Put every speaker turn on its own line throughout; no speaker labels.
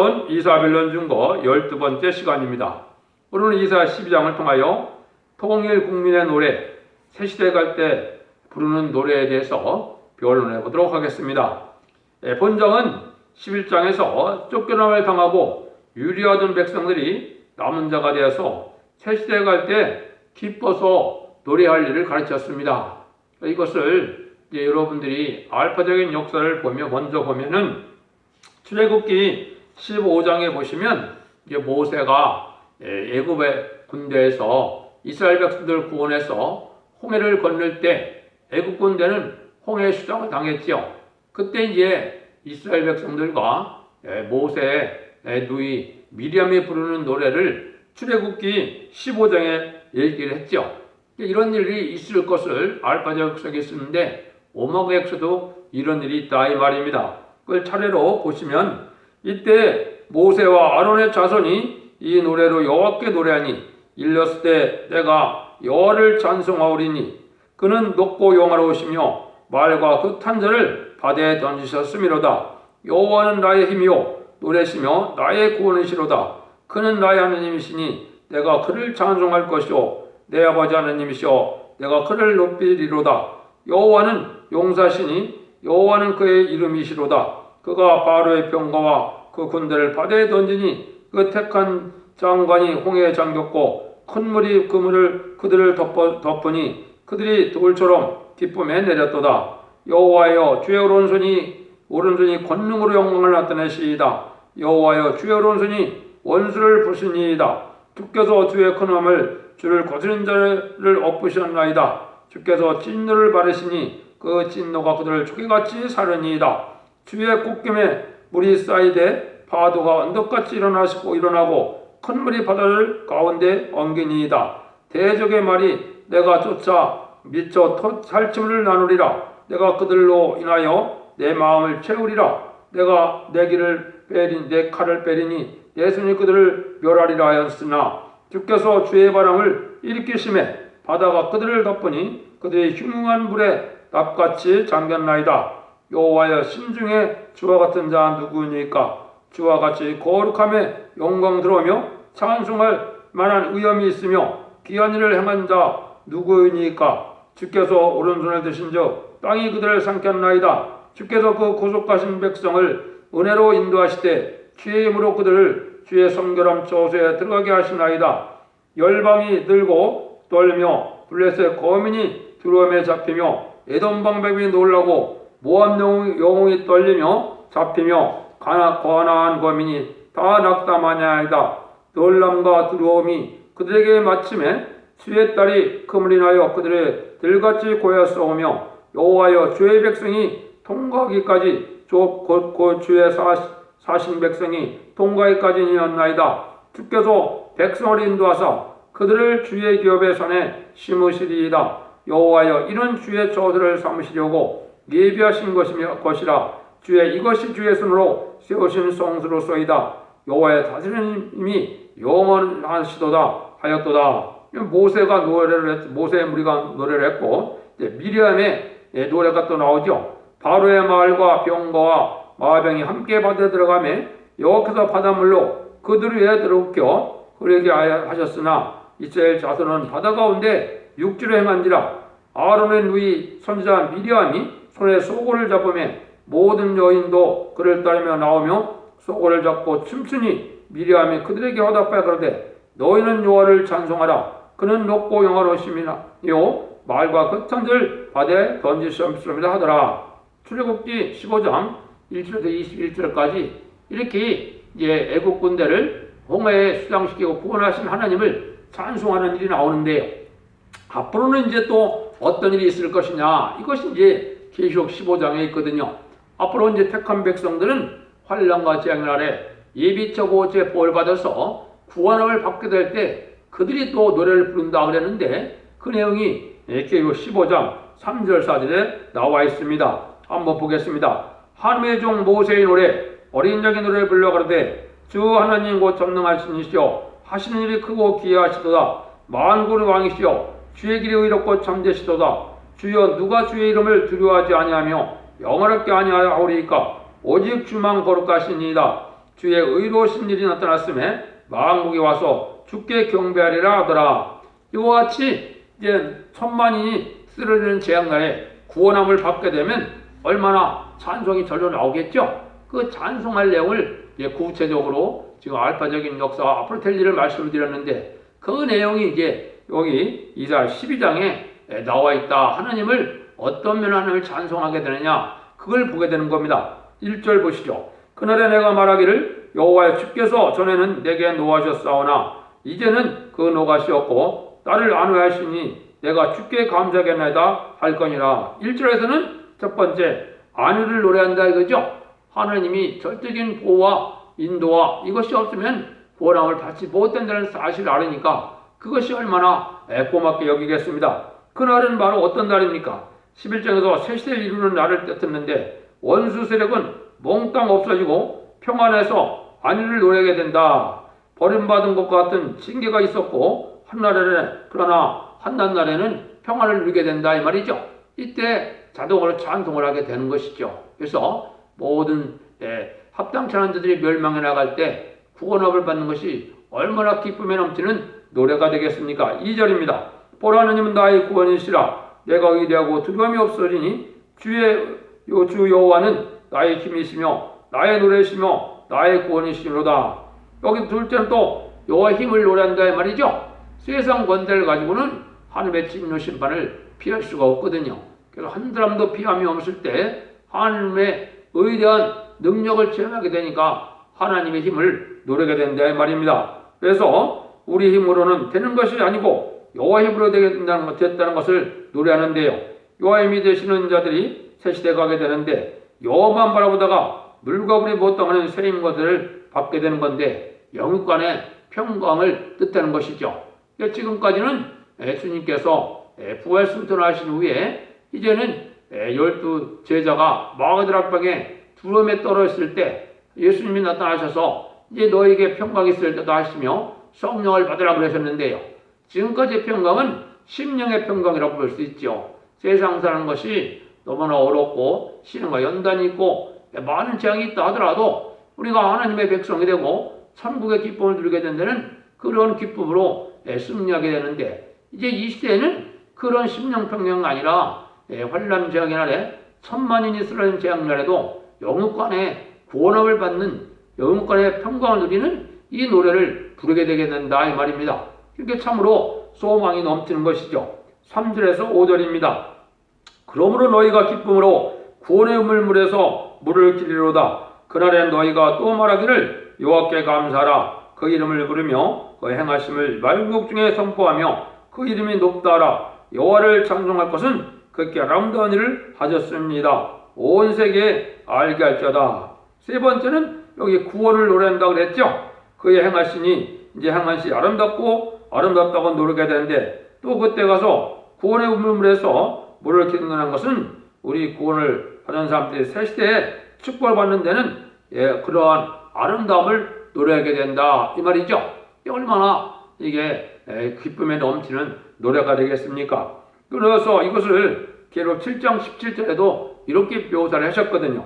이사벨론 중거 12번째 시간입니다. 오늘은 이사 12장을 통하여 통일 국민의 노래, 새시대 갈 때 부르는 노래에 대해서 변론해 보도록 하겠습니다. 본장은 11장에서 쫓겨남을 당하고 유리하던 백성들이 남은 자가 되어서 새시대 갈 때 기뻐서 노래할 일을 가르쳤습니다. 이것을 여러분들이 알파적인 역사를 먼저 보면은 출애굽기 15장에 보시면 모세가 애굽의 군대에서 이스라엘 백성들을 구원해서 홍해를 건널 때 애굽 군대는 홍해 수장을 당했지요. 그때 이스라엘 백성들과 모세의 누이 미리암이 부르는 노래를 출애굽기 15장에 얘기를 했죠. 이런 일이 있을 것을 알파적 역사에 쓰는데 오마그엑서도 이런 일이 있다 이 말입니다. 그걸 차례로 보시면 이때 모세와 아론의 자손이 이 노래로 여호와께 노래하니 일렀을 때 내가 여호와를 찬송하오리니 그는 높고 영화로우시며 말과 그 탄자를 바다에 던지셨음이로다. 여호와는 나의 힘이요 노래시며 나의 구원이시로다. 그는 나의 하나님이시니 내가 그를 찬송할 것이요 내 아버지 하나님이시여 내가 그를 높이리로다. 여호와는 용사시니 여호와는 그의 이름이시로다. 그가 바로의 병거와 그 군대를 바다에 던지니 그 택한 장관이 홍해에 잠겼고 큰 물이 그들을 덮으니 그들이 돌처럼 기쁨에 내렸도다. 여호와여 주의 오른손이 권능으로 영광을 나타내시이다. 여호와여 주의 오른손이 원수를 부수니이다. 주께서 주의 큰 맘을 주를 거스른 자를 엎으셨나이다. 주께서 진노를 바르시니 그 진노가 그들을 조개같이 사르니이다. 주의 꽃김에 물이 쌓이되 파도가 언덕같이 일어나고 큰 물이 바다를 가운데 엉기니이다. 대적의 말이 내가 쫓아 미쳐 살침을 나누리라. 내가 그들로 인하여 내 마음을 채우리라. 내가 내 칼을 빼리니 내 손이 그들을 멸하리라 하였으나 주께서 주의 바람을 일으키심에 바다가 그들을 덮으니 그들이 흉흉한 물에 납같이 잠겼나이다. 여호와여 심중에 주와 같은 자 누구니까? 주와 같이 거룩함에 영광 들어오며 찬송할 만한 의엄이 있으며 귀한 일을 행한 자 누구이니까? 주께서 오른손을 드신즉 땅이 그들을 삼켰나이다. 주께서 그 구속하신 백성을 은혜로 인도하시되 주의 힘으로 그들을 주의 성결함 저수에 들어가게 하시나이다. 열방이 들고 떨며 블레셋 거민이 두려움에 잡히며 에돔 방백이 놀라고 모압 영웅이 떨리며 잡히며 거나안 거민이 다 낙담하냐이다. 놀람과 두려움이 그들에게 마침에 주의 딸이 그물 인하여 그들의 들같이 고였사오며 여호와여 주의 백성이 통과하기까지 곧 주의 사신 백성이 통과하기까지니었나이다. 주께서 백성을 인도하사 그들을 주의 기업의 손에 심으시리이다. 여호와여 이는 주의 저들을 삼으시려고 예비하신 것이라. 이것이 주의 손으로 세우신 성수로소이다. 여호와의 다스림이 영원하시도다 하였도다. 모세의 무리가 노래를 했고 미리암의 노래가 또 나오죠. 바로의 말과 병거와 마병이 함께 바다에 들어가매 여호와께서 바닷물로 그들 위에 들어웃겨 흐르게 하셨으나 이스라엘 자손은 바다 가운데 육지로 행한지라. 아론의 누이 선지자 미리암이 손에 소고를 잡으며 모든 여인도 그를 따르며 나오며 소고를 잡고 춤추니 미리암이 그들에게 화답하여 그러되 너희는 여호와를 찬송하라. 그는 높고 영화로우심이요 말과 그 탄자를 바다에 던지셨습니다 하더라. 출애굽기 15장 1절에서 21절까지 이렇게 애국 군대를 홍해에 수장시키고 구원하신 하나님을 찬송하는 일이 나오는데요. 앞으로는 또 어떤 일이 있을 것이냐, 이것이 계시록 15장에 있거든요. 앞으로 택한 백성들은 환난과 재앙 아래 예비처고 제보를 받아서 구원을 받게 될 때 그들이 또 노래를 부른다 그랬는데 그 내용이 계시록 15장 3절 4절에 나와 있습니다. 한번 보겠습니다. 하나님의 종 모세의 노래, 어린 양의 노래를 불러 가로되 주 하나님 곧 전능하신 이시여 하시는 일이 크고 기이하시도다. 만군의 왕이시여 주의 길이 의롭고 참되시도다. 주여 누가 주의 이름을 두려워하지 아니하며 영화롭게 아니하오리이까? 오직 주만 거룩하시니이다. 주의 의로우신 일이 나타났음에 만국이 와서 주께 경배하리라 하더라. 이와 같이 이제 천만인이 쓰러지는 재앙날에 구원함을 받게 되면 얼마나 찬송이 절로 나오겠죠. 그 찬송할 내용을 이제 구체적으로 지금 알파적인 역사 앞으로 될 일을 말씀드렸는데 그 내용이 이제 여기 이사야 12장에 나와 있다. 하나님을 어떤 면 하나님을 찬송하게 되느냐 그걸 보게 되는 겁니다. 1절 보시죠. 그날에 내가 말하기를 여호와여 주께서 전에는 내게 노하셨사오나 이제는 그 노가시었고 나를 안위하시니 내가 주께 감사하겠나이다 할 거니라. 1절에서는 첫 번째 안위를 노래한다 이거죠. 하나님이 절대적인 보호와 인도와 이것이 없으면 구원함을 받지 못한다는 사실을 알으니까 그것이 얼마나 고맙게 여기겠습니다. 그날은 바로 어떤 날입니까? 11장에서 새 시대를 이루는 날을 뜻했는데 원수 세력은 몽땅 없어지고 평안해서 안위를 노래하게 된다. 버림받은 것과 같은 징계가 있었고 그러나 한낱날에는 평안을 누리게 된다 이 말이죠. 이때 자동으로 찬송을 하게 되는 것이죠. 그래서 모든 합당치 않은 자들이 멸망해 나갈 때 구원업을 받는 것이 얼마나 기쁨에 넘치는 노래가 되겠습니까? 2절입니다. 보라 하느님은 나의 구원이시라. 내가 의대하고 두려움이 없으리니 주 여호와는 나의 힘이시며 나의 노래이시며 나의 구원이시로다. 여기 둘째는 또 여호와의 힘을 노래한다 이 말이죠. 세상 권세를 가지고는 하나님의 진노 심판을 피할 수가 없거든요. 그래서 한 사람도 피함이 없을 때 하나님의 의대한 능력을 체험하게 되니까 하나님의 힘을 노래게 된다 이 말입니다. 그래서 우리 힘으로는 되는 것이 아니고 여호와 힘으로 됐다는 것을 노래하는데요. 여호와 힘이 되시는 자들이 새 시대 가게 되는데 여호와만 바라보다가 물과 불이 못 당하는 새 힘것을 받게 되는 건데 영육간의 평강을 뜻하는 것이죠. 지금까지는 예수님께서 부활 승천하신 후에 이제는 12 제자가 마가들 앞방에 두려움에 떨어졌을 때 예수님이 나타나셔서 이제 너에게 평강이 있을 때다 하시며 성령을 받으라 그러셨는데요. 지금까지의 평강은 심령의 평강이라고 볼 수 있죠. 세상 사는 것이 너무나 어렵고 신앙과 연단이 있고 많은 재앙이 있다 하더라도 우리가 하나님의 백성이 되고 천국의 기쁨을 누리게 된 데는 그런 기쁨으로 승리하게 되는데 이제 이 시대에는 그런 심령 평강이 아니라 환난 재앙의 날에 천만인이 쓰러진 재앙날에도 영육간의 구원함을 받는 영육간의 평강을 누리는 이 노래를 부르게 되게 된다 이 말입니다. 이게 참으로 소망이 넘치는 것이죠. 3절에서 5절입니다. 그러므로 너희가 기쁨으로 구원의 물물에서 물을 기리로다. 그날에 너희가 또 말하기를 여호와께 감사하라. 그 이름을 부르며 그 행하심을 만국 중에 선포하며 그 이름이 높다라. 여호와를 찬송할 것은 그렇게 아름다운 일을 하셨습니다. 온 세계에 알게 할지어다. 세 번째는 여기 구원을 노래한다고 그랬죠. 그의 행하시니 이제 행하시 아름답다고 노래게 되는데 또 그때 가서 구원의 우물물에서 물을 기른다는 것은 우리 구원을 받은 사람들이 새 시대에 축복을 받는 데는 그러한 아름다움을 노래하게 된다 이 말이죠. 얼마나 이게 기쁨에 넘치는 노래가 되겠습니까? 그래서 이것을 계로 7장 17절에도 이렇게 묘사를 하셨거든요.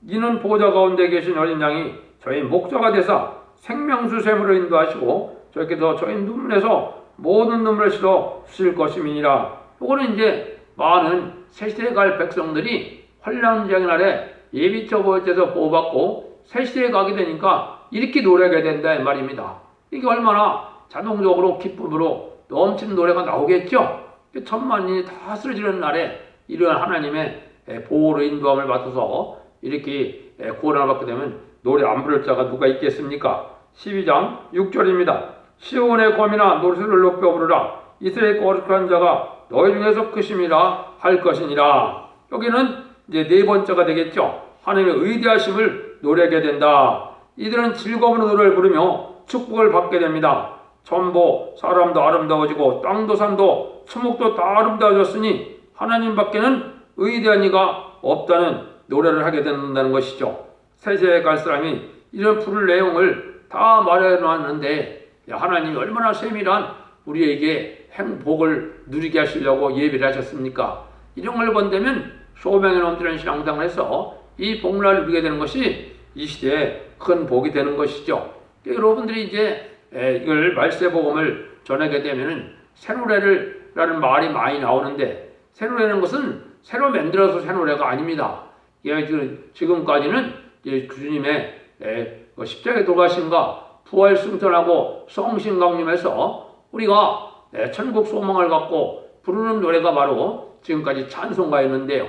이는 보좌 가운데 계신 어린 양이 저희 목자가 되사 생명수 샘으로 인도하시고 저께서 저희 눈물에서 모든 눈물을 실어 주실 것임이니라. 이거는 이제 많은 새시대에 갈 백성들이 환난쟁의 날에 예비처 보혈제에서 보호받고 새시대에 가게 되니까 이렇게 노래하게 된다 이 말입니다. 이게 얼마나 자동적으로 기쁨으로 넘치는 노래가 나오겠죠. 천만인이 다 쓰러지는 날에 이러한 하나님의 보호로 인도함을 받아서 이렇게 구원을 받게 되면 노래 안 부를 자가 누가 있겠습니까? 12장 6절입니다. 시온의 검이나 노래를 높여 부르라. 이스라엘 거룩한 자가 너희 중에서 크심이라 할 것이니라. 여기는 이제 네 번째가 되겠죠. 하나님의 의대하심을 노래하게 된다. 이들은 즐거운 노래를 부르며 축복을 받게 됩니다. 전부 사람도 아름다워지고 땅도 산도 초목도 다 아름다워졌으니 하나님밖에는 의대한 이가 없다는 노래를 하게 된다는 것이죠. 세세에 갈 사람이 이런 부를 내용을 다 말해놨는데 하나님이 얼마나 세밀한 우리에게 행복을 누리게 하시려고 예비를 하셨습니까? 이런 걸 본다면 소명에 넘치는 신앙생활을 해서 이 복락을 누리게 되는 것이 이 시대에 큰 복이 되는 것이죠. 여러분들이 이제 이걸 말세복음을 전하게 되면은 새 노래라는 말이 많이 나오는데, 새 노래라는 것은 새로 만들어서 새 노래가 아닙니다. 지금까지는 이제 주님의 십자가에 돌아가심과 부활 승천하고 성신 강림해서 우리가 천국 소망을 갖고 부르는 노래가 바로 지금까지 찬송가였는데요.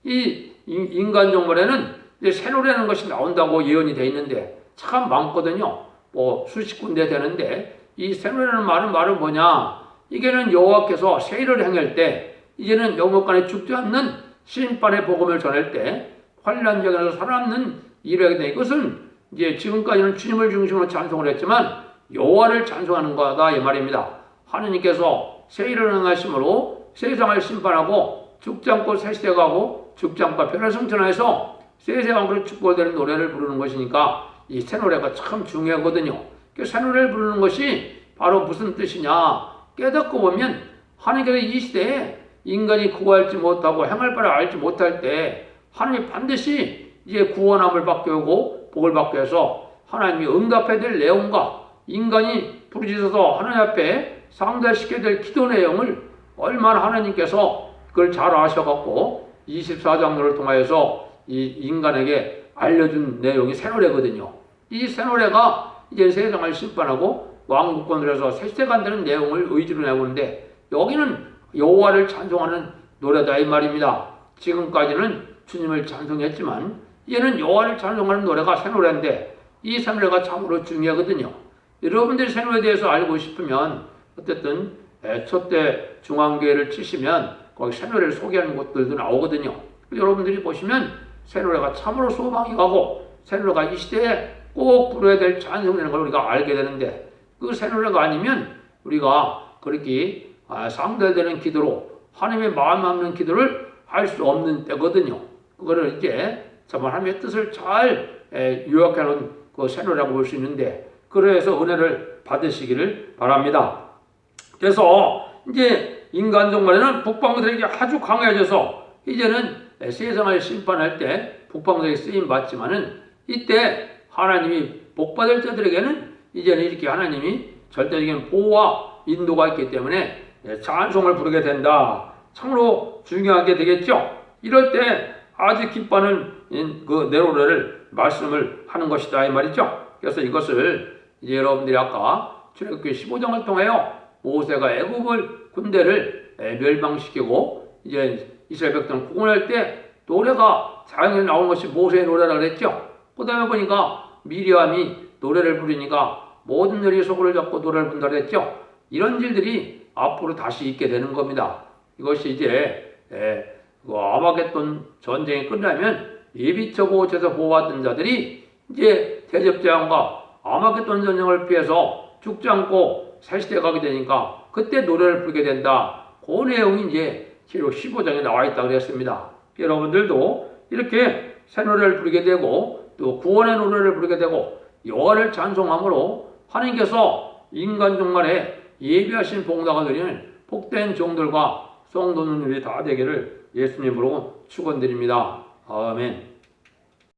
이 인간 정말에는 이제 새 노래라는 것이 나온다고 예언이 되어 있는데 참 많거든요. 뭐 수십 군데 되는데, 이 새 노래라는 말은 뭐냐? 이게는 여호와께서 새 일을 행할 때, 이제는 영원간에 죽지 않는 심판의 복음을 전할 때 환난적에서 살아남는 일을 하게 돼. 이것은 이제 지금까지는 주님을 중심으로 찬송을 했지만 여호와를 찬송하는 거다 이 말입니다. 하느님께서 새 일을 행하심으로 세상을 심판하고 죽지 않고 새 시대 가고 죽지 않고 변화 성천하여서 세세왕으로 축복되는 노래를 부르는 것이니까 이 새 노래가 참 중요하거든요. 새 노래를 부르는 것이 바로 무슨 뜻이냐? 깨닫고 보면 하나님께서 이 시대에 인간이 구할지 못하고 행할 바를 알지 못할 때 하나님이 반드시 이제 구원함을 받게 하고 복을 받게 해서 하나님이 응답해야 될 내용과 인간이 부르짖어서 하나님 앞에 상달시켜야 될 기도 내용을 얼마나 하나님께서 그걸 잘 아셔갖고 24장로를 통하여서 이 인간에게 알려준 내용이 새 노래거든요. 이 새 노래가 이제 세상을 심판하고 왕국권을 해서 새 시대가 되는 내용을 의지로 내보는데, 여기는 여호와를 찬송하는 노래다 이 말입니다. 지금까지는 주님을 찬송했지만 얘는 여호와를 찬송하는 노래가 새 노래인데, 이 새 노래가 참으로 중요하거든요. 여러분들이 새 노래에 대해서 알고 싶으면 어쨌든 첫대 중앙교회를 치시면 거기 새 노래를 소개하는 곳들도 나오거든요. 여러분들이 보시면 새 노래가 참으로 소망이 가고 새 노래가 이 시대에 꼭 부르어야 될 찬송이라는 걸 우리가 알게 되는데, 그 새 노래가 아니면 우리가 그렇게 상달되는 기도로 하나님의 마음 담는 기도를 할 수 없는 때거든요. 그거를 이제 정말 하나님의 뜻을 잘 요약해 놓은 그 새 노래라고 볼 수 있는데, 그래서 은혜를 받으시기를 바랍니다. 그래서 이제 인간 정말에는 북방들에게 아주 강해져서 이제는 세상을 심판할 때 북방들에게 쓰임 받지만은, 이때 하나님이 복받을 자들에게는 이제는 이렇게 하나님이 절대적인 보호와 인도가 있기 때문에 찬송을 부르게 된다. 참으로 중요하게 되겠죠. 이럴 때 아주 기뻐하는 그 내 노래를 말씀을 하는 것이다 이 말이죠. 그래서 이것을 이제 여러분들이 아까 출애굽기 15장을 통하여 모세가 애굽을 군대를 멸망시키고 이제 이스라엘 백성을 구원할 때 노래가 자연히 나오는 것이 모세의 노래라고 그랬죠. 그 다음에 보니까 미리암이 노래를 부르니까 모든 열이 소굴을 잡고 노래를 부른다 그랬죠. 이런 일들이 앞으로 다시 있게 되는 겁니다. 이것이 이제 아마겟돈 전쟁이 끝나면 예비처보호처에서 보호받던 자들이 이제 대접재앙과 아마겟돈 전쟁을 피해서 죽지 않고 새 시대에 가게 되니까 그때 노래를 부르게 된다. 그 내용이 이제 기록 15장에 나와 있다고 그랬습니다. 여러분들도 이렇게 새 노래를 부르게 되고 또 구원의 노래를 부르게 되고 여호와를 찬송함으로 하나님께서 인간 종말에 예비하신 복나가 누리는 복된 종들과 성도님들이 다 되기를 예수님으로 축원드립니다. 아멘.